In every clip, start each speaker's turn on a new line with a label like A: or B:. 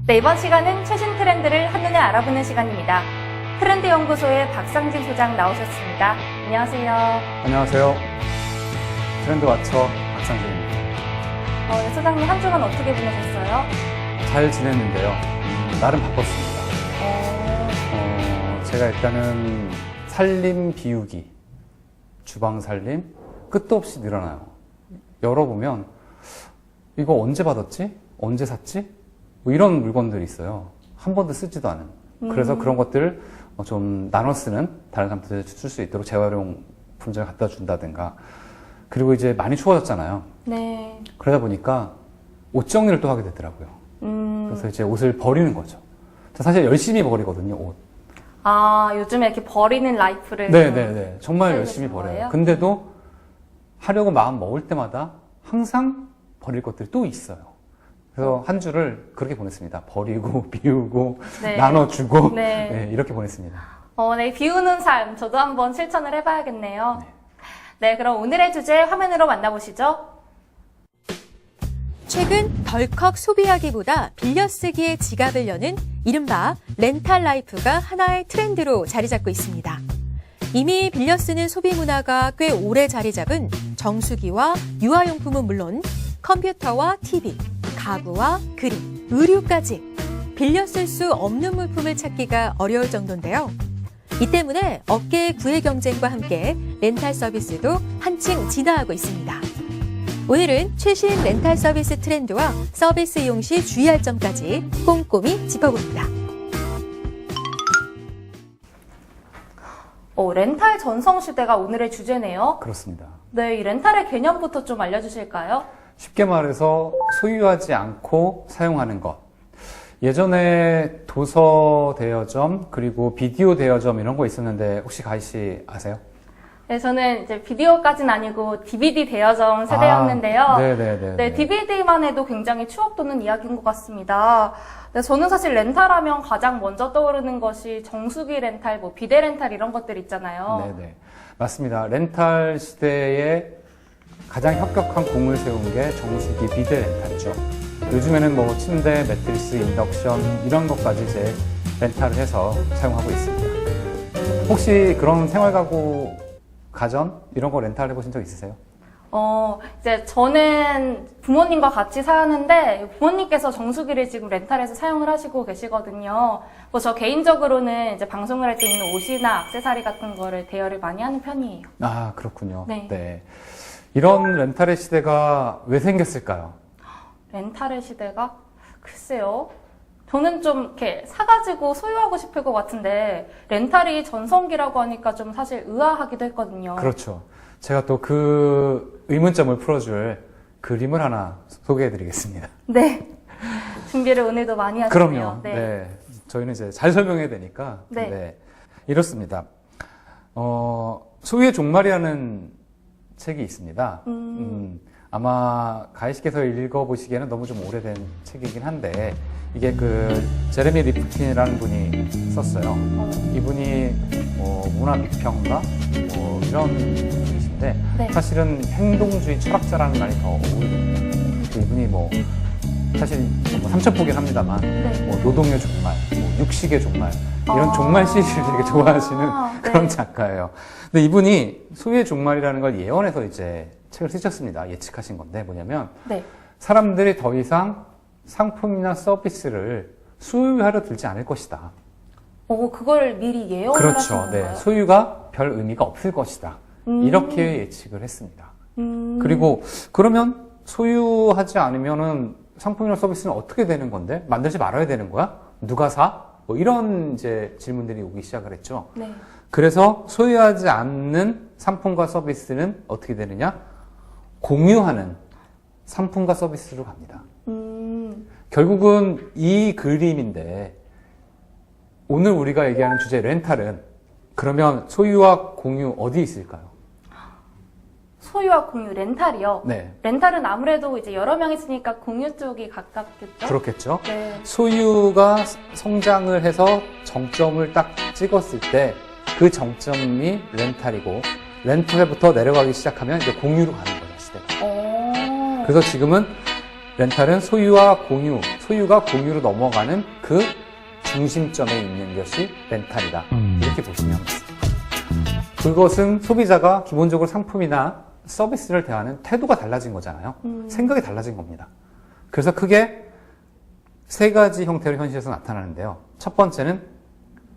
A: 네, 이번 시간은 최신 트렌드를 한눈에 알아보는 시간입니다. 트렌드 연구소의 박상진 소장 나오셨습니다. 안녕하세요.
B: 안녕하세요. 트렌드 와처 박상진입니다.
A: 네, 소장님 한 주간 어떻게 보내셨어요?
B: 잘 지냈는데요. 나름 바빴습니다. 제가 일단은 살림 비우기, 주방 살림 끝도 없이 늘어나요. 열어보면 이거 언제 받았지? 언제 샀지? 뭐 이런 물건들이 있어요. 한 번도 쓰지도 않은. 그래서 그런 것들을 좀 나눠 쓰는, 다른 사람들한테 쓸 수 있도록 재활용 품절을 갖다 준다든가. 그리고 이제 많이 추워졌잖아요.
A: 네.
B: 그러다 보니까 옷 정리를 또 하게 되더라고요. 그래서 이제 옷을 버리는 거죠. 저 사실 열심히 버리거든요, 옷.
A: 아, 요즘에 이렇게 버리는 라이프를.
B: 네네네. 정말
A: 살고
B: 열심히
A: 계신
B: 버려요.
A: 거예요?
B: 근데도 하려고 마음 먹을 때마다 항상 버릴 것들이 또 있어요. 그래서 한 주를 그렇게 보냈습니다. 버리고, 비우고,
A: 네.
B: 나눠주고,
A: 네.
B: 네, 이렇게 보냈습니다.
A: 네, 비우는 삶. 저도 한번 실천을 해봐야겠네요. 네, 그럼 오늘의 주제 화면으로 만나보시죠.
C: 최근 덜컥 소비하기보다 빌려쓰기에 지갑을 여는 이른바 렌탈 라이프가 하나의 트렌드로 자리 잡고 있습니다. 이미 빌려쓰는 소비 문화가 꽤 오래 자리 잡은 정수기와 유아용품은 물론 컴퓨터와 TV, 가구와 그림, 의류까지 빌려 쓸 수 없는 물품을 찾기가 어려울 정도인데요. 이 때문에 업계의 구애 경쟁과 함께 렌탈 서비스도 한층 진화하고 있습니다. 오늘은 최신 렌탈 서비스 트렌드와 서비스 이용 시 주의할 점까지 꼼꼼히 짚어봅니다.
A: 렌탈 전성시대가 오늘의 주제네요.
B: 그렇습니다.
A: 네, 이 렌탈의 개념부터 좀 알려주실까요?
B: 쉽게 말해서 소유하지 않고 사용하는 것. 예전에 도서 대여점, 그리고 비디오 대여점 이런 거 있었는데 혹시 가희 씨 아세요?
A: 네, 저는 이제 비디오까지는 아니고 DVD 대여점 세대였는데요.
B: 네네네.
A: 네, DVD만 해도 굉장히 추억 돋는 이야기인 것 같습니다. 네, 저는 사실 렌탈하면 가장 먼저 떠오르는 것이 정수기 렌탈, 뭐 비데 렌탈 이런 것들 있잖아요.
B: 네네. 맞습니다. 렌탈 시대에 가장 혁혁한 공을 세운 게 정수기 비데 렌탈이죠. 요즘에는 뭐 침대, 매트리스, 인덕션 이런 것까지 이제 렌탈을 해서 사용하고 있습니다. 혹시 그런 생활가구 가전 이런 거 렌탈 해보신 적 있으세요?
A: 이제 저는 부모님과 같이 사는데 부모님께서 정수기를 지금 렌탈해서 사용을 하시고 계시거든요. 저 개인적으로는 이제 방송을 할 때 있는 옷이나 액세서리 같은 거를 대여를 많이 하는 편이에요.
B: 아, 그렇군요.
A: 네.
B: 이런 렌탈의 시대가 왜 생겼을까요?
A: 렌탈의 시대가? 글쎄요. 저는 좀 이렇게 사가지고 소유하고 싶을 것 같은데 렌탈이 전성기라고 하니까 좀 사실 의아하기도 했거든요.
B: 그렇죠. 제가 또 그 의문점을 풀어줄 그림을 하나 소개해드리겠습니다.
A: 네. 준비를 오늘도 많이 하셨네요.
B: 그럼요. 네. 저희는 이제 잘 설명해야 되니까.
A: 네.
B: 이렇습니다. 소유의 종말이라는 책이 있습니다. 아마 가희 씨께서 읽어보시기에는 너무 좀 오래된 책이긴 한데 이게 그 제레미 리프킨이라는 분이 썼어요. 이분이 문화 비평가 이런 분이신데
A: 네.
B: 사실은 행동주의 철학자라는 말이 더 어울립니다. 이분이 사실 삼천포긴 합니다만
A: 네.
B: 노동의 종말, 육식의 종말 이런 종말 시리즈를 되게 좋아하시는 그런
A: 네.
B: 작가예요. 근데 이분이 소유의 종말이라는 걸 예언해서 이제 책을 쓰셨습니다. 예측하신 건데 뭐냐면
A: 네.
B: 사람들이 더 이상 상품이나 서비스를 소유하려 들지 않을 것이다.
A: 그걸 미리 예언을
B: 그렇죠.
A: 하신 건가요?
B: 네. 소유가 별 의미가 없을 것이다. 이렇게 예측을 했습니다. 그리고 그러면 소유하지 않으면은 상품이나 서비스는 어떻게 되는 건데? 만들지 말아야 되는 거야? 누가 사? 이런 이제 질문들이 오기 시작을 했죠.
A: 네.
B: 그래서 소유하지 않는 상품과 서비스는 어떻게 되느냐? 공유하는 상품과 서비스로 갑니다. 결국은 이 그림인데 오늘 우리가 얘기하는 주제 렌탈은 그러면 소유와 공유 어디 있을까요?
A: 소유와 공유, 렌탈이요?
B: 네.
A: 렌탈은 아무래도 이제 여러 명 있으니까 공유 쪽이 가깝겠죠?
B: 그렇겠죠.
A: 네.
B: 소유가 성장을 해서 정점을 딱 찍었을 때 그 정점이 렌탈이고 렌탈부터 내려가기 시작하면 이제 공유로 가는 거죠, 시대가. 그래서 지금은 렌탈은 소유와 공유, 소유가 공유로 넘어가는 그 중심점에 있는 것이 렌탈이다. 이렇게 보시면 됩니다. 그것은 소비자가 기본적으로 상품이나 서비스를 대하는 태도가 달라진 거잖아요. 생각이 달라진 겁니다. 그래서 크게 세 가지 형태로 현실에서 나타나는데요. 첫 번째는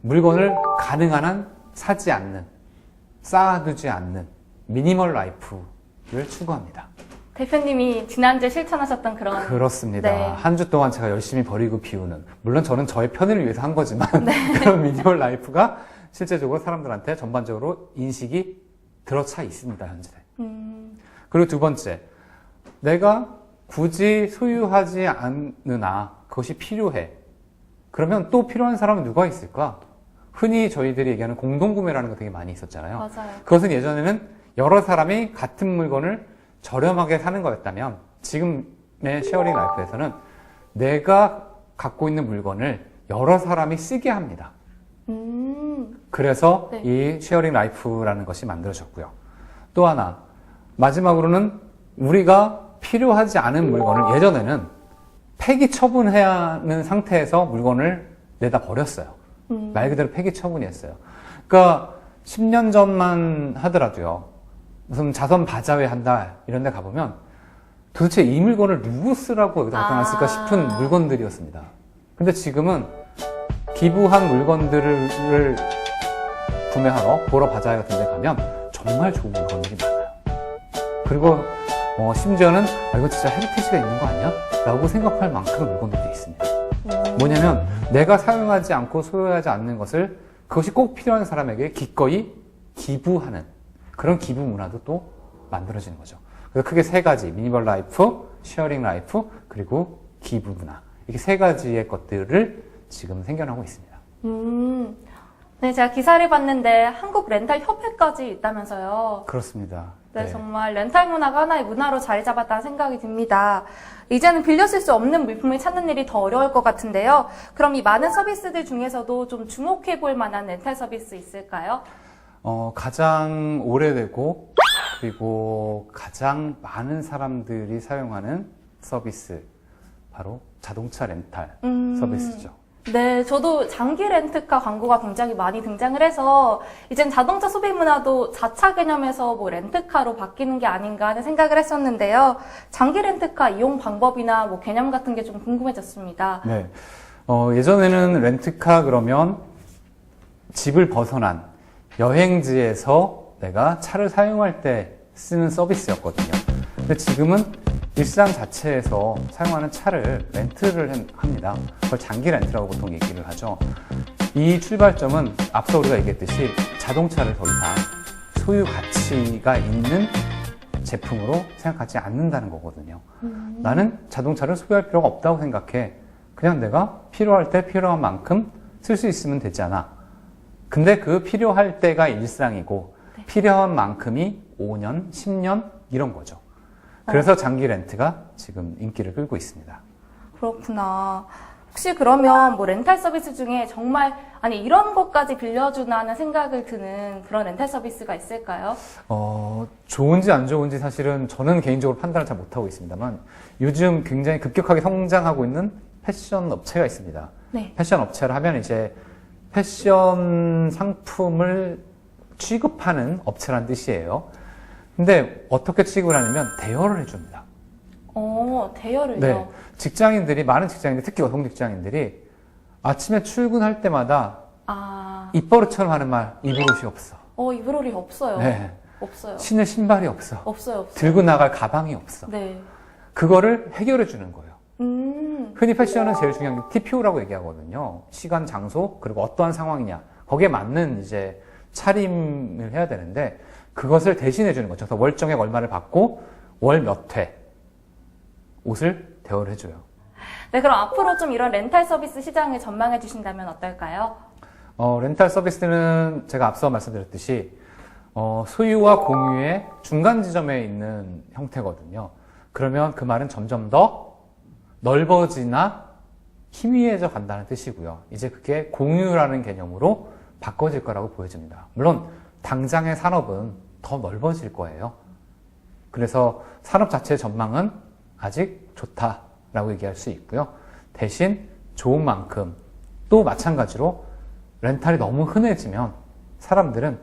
B: 물건을 가능한 한 사지 않는, 쌓아두지 않는 미니멀 라이프를 추구합니다.
A: 대표님이 지난주에 실천하셨던 그런.
B: 그렇습니다.
A: 네.
B: 한 주 동안 제가 열심히 버리고 비우는, 물론 저는 저의 편의를 위해서 한 거지만 그런 미니멀 라이프가 실제적으로 사람들한테 전반적으로 인식이 들어차 있습니다, 현재. 그리고 두 번째, 내가 굳이 소유하지 않느나 그것이 필요해. 그러면 또 필요한 사람은 누가 있을까? 흔히 저희들이 얘기하는 공동구매라는 거 되게 많이 있었잖아요.
A: 맞아요.
B: 그것은 예전에는 여러 사람이 같은 물건을 저렴하게 사는 거였다면 지금의 쉐어링 라이프에서는 내가 갖고 있는 물건을 여러 사람이 쓰게 합니다. 그래서
A: 네.
B: 이 쉐어링 라이프라는 것이 만들어졌고요. 또 하나, 마지막으로는 우리가 필요하지 않은 물건을 예전에는 폐기 처분해야 하는 상태에서 물건을 내다 버렸어요. 말 그대로 폐기 처분이었어요. 그러니까 10년 전만 하더라도요. 무슨 자선 바자회 한다 이런 데 가보면 도대체 이 물건을 누구 쓰라고 여기다 갖다 놨을까 싶은 물건들이었습니다. 근데 지금은 기부한 물건들을 구매하러 보러 바자회 같은 데 가면 정말 좋은 물건들이 많아요. 그리고 심지어는 이거 진짜 헤리티지가 있는 거 아니야? 라고 생각할 만큼의 물건들도 있습니다. 뭐냐면 내가 사용하지 않고 소유하지 않는 것을 그것이 꼭 필요한 사람에게 기꺼이 기부하는 그런 기부 문화도 또 만들어지는 거죠. 그래서 크게 세 가지, 미니멀 라이프, 쉐어링 라이프, 그리고 기부 문화. 이렇게 세 가지의 것들을 지금 생겨나고 있습니다.
A: 네, 제가 기사를 봤는데 한국 렌탈 협회까지 있다면서요.
B: 그렇습니다.
A: 네, 정말 렌탈 문화가 하나의 문화로 자리 잡았다는 생각이 듭니다. 이제는 빌려 쓸 수 없는 물품을 찾는 일이 더 어려울 것 같은데요. 그럼 이 많은 서비스들 중에서도 좀 주목해 볼 만한 렌탈 서비스 있을까요?
B: 가장 오래되고 그리고 가장 많은 사람들이 사용하는 서비스, 바로 자동차 렌탈 서비스죠.
A: 네, 저도 장기 렌트카 광고가 굉장히 많이 등장을 해서 이젠 자동차 소비 문화도 4차 개념에서 뭐 렌트카로 바뀌는 게 아닌가 하는 생각을 했었는데요. 장기 렌트카 이용 방법이나 뭐 개념 같은 게 좀 궁금해졌습니다.
B: 네. 예전에는 렌트카 그러면 집을 벗어난 여행지에서 내가 차를 사용할 때 쓰는 서비스였거든요. 근데 지금은 일상 자체에서 사용하는 차를 렌트를 합니다. 그걸 장기 렌트라고 보통 얘기를 하죠. 이 출발점은 앞서 우리가 얘기했듯이 자동차를 더 이상 소유 가치가 있는 제품으로 생각하지 않는다는 거거든요. 나는 자동차를 소유할 필요가 없다고 생각해. 그냥 내가 필요할 때 필요한 만큼 쓸 수 있으면 되지 않아. 근데 그 필요할 때가 일상이고 필요한 만큼이 5년, 10년 이런 거죠. 그래서 장기 렌트가 지금 인기를 끌고 있습니다.
A: 그렇구나. 혹시 그러면 뭐 렌탈 서비스 중에 정말 아니 이런 것까지 빌려주나 하는 생각을 드는 그런 렌탈 서비스가 있을까요?
B: 좋은지 안 좋은지 사실은 저는 개인적으로 판단을 잘 못하고 있습니다만 요즘 굉장히 급격하게 성장하고 있는 패션 업체가 있습니다.
A: 네.
B: 패션 업체를 하면 이제 패션 상품을 취급하는 업체란 뜻이에요. 근데 어떻게 취급을 하냐면 대여를 해줍니다.
A: 대여를요?
B: 네. 직장인들이, 많은 직장인들, 특히 여성 직장인들이 아침에 출근할 때마다 입버릇처럼 하는 말, 입을 옷이 없어.
A: 입을 옷이 없어요.
B: 네.
A: 없어요.
B: 신을 신발이 없어.
A: 없어요.
B: 들고 나갈 가방이 없어.
A: 네.
B: 그거를 해결해 주는 거예요. 흔히 패션은 제일 중요한 게 TPO라고 얘기하거든요. 시간, 장소, 그리고 어떠한 상황이냐. 거기에 맞는 이제 차림을 해야 되는데 그것을 대신해 주는 거죠. 그래서 월정액 얼마를 받고 월 몇 회 옷을 대여를 해줘요.
A: 네, 그럼 앞으로 좀 이런 렌탈 서비스 시장을 전망해 주신다면 어떨까요?
B: 렌탈 서비스는 제가 앞서 말씀드렸듯이 소유와 공유의 중간 지점에 있는 형태거든요. 그러면 그 말은 점점 더 넓어지나 희미해져 간다는 뜻이고요. 이제 그게 공유라는 개념으로 바꿔질 거라고 보여집니다. 물론 당장의 산업은 더 넓어질 거예요. 그래서 산업 자체의 전망은 아직 좋다라고 얘기할 수 있고요. 대신 좋은 만큼 또 마찬가지로 렌탈이 너무 흔해지면 사람들은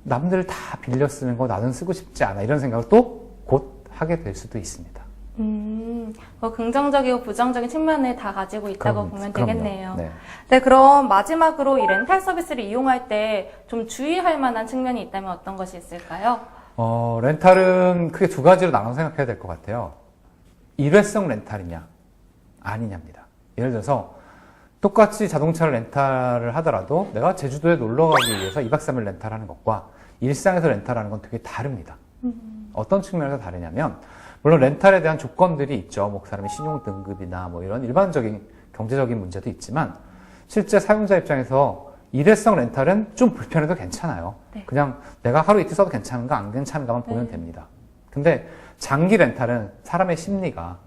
B: 남들 다 빌려 쓰는 거 나는 쓰고 싶지 않아 이런 생각을 또 곧 하게 될 수도 있습니다.
A: 긍정적이고 부정적인 측면을 다 가지고 있다고 보면 되겠네요.
B: 네.
A: 네, 그럼 마지막으로 이 렌탈 서비스를 이용할 때 좀 주의할 만한 측면이 있다면 어떤 것이 있을까요?
B: 렌탈은 크게 두 가지로 나눠 생각해야 될 것 같아요. 일회성 렌탈이냐, 아니냐입니다. 예를 들어서 똑같이 자동차를 렌탈을 하더라도 내가 제주도에 놀러 가기 위해서 2박 3일 렌탈하는 것과 일상에서 렌탈하는 건 되게 다릅니다. 어떤 측면에서 다르냐면, 물론 렌탈에 대한 조건들이 있죠. 뭐 그 사람의 신용 등급이나 뭐 이런 일반적인 경제적인 문제도 있지만, 실제 사용자 입장에서 일회성 렌탈은 좀 불편해도 괜찮아요.
A: 네.
B: 그냥 내가 하루 이틀 써도 괜찮은가 안 괜찮은가만 보면 됩니다. 근데 장기 렌탈은 사람의 심리가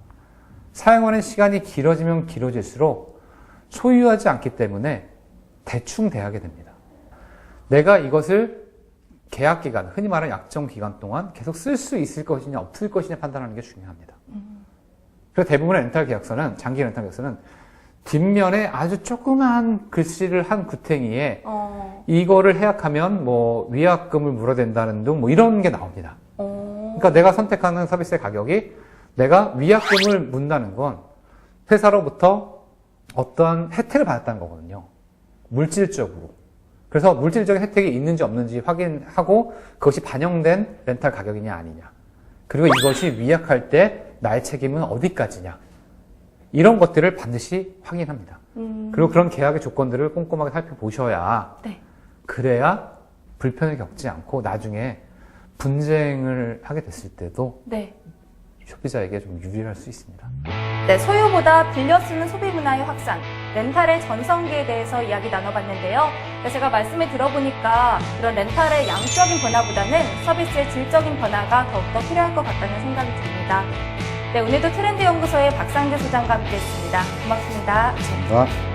B: 사용하는 시간이 길어지면 길어질수록 소유하지 않기 때문에 대충 대하게 됩니다. 내가 이것을 계약 기간, 흔히 말하는 약정 기간 동안 계속 쓸 수 있을 것이냐 없을 것이냐 판단하는 게 중요합니다. 그래서 대부분의 렌탈 계약서는, 장기 렌탈 계약서는 뒷면에 아주 조그만 글씨를 한 구탱이에 이거를 해약하면 뭐 위약금을 물어댄다는 등 뭐 이런 게 나옵니다. 그러니까 내가 선택하는 서비스의 가격이 내가 위약금을 묻는다는 건 회사로부터 어떠한 혜택을 받았다는 거거든요. 물질적으로. 그래서 물질적인 혜택이 있는지 없는지 확인하고 그것이 반영된 렌탈 가격이냐 아니냐. 그리고 이것이 위약할 때 나의 책임은 어디까지냐. 이런 것들을 반드시 확인합니다. 그리고 그런 계약의 조건들을 꼼꼼하게 살펴보셔야
A: 네.
B: 그래야 불편을 겪지 않고 나중에 분쟁을 하게 됐을 때도
A: 네.
B: 소비자에게 좀 유리할 수 있습니다.
A: 네, 소유보다 빌려 쓰는 소비 문화의 확산, 렌탈의 전성기에 대해서 이야기 나눠봤는데요. 네, 제가 말씀을 들어보니까 이런 렌탈의 양적인 변화보다는 서비스의 질적인 변화가 더욱더 필요할 것 같다는 생각이 듭니다. 네, 오늘도 트렌드 연구소의 박상재 소장과 함께했습니다. 고맙습니다.
B: 감사합니다.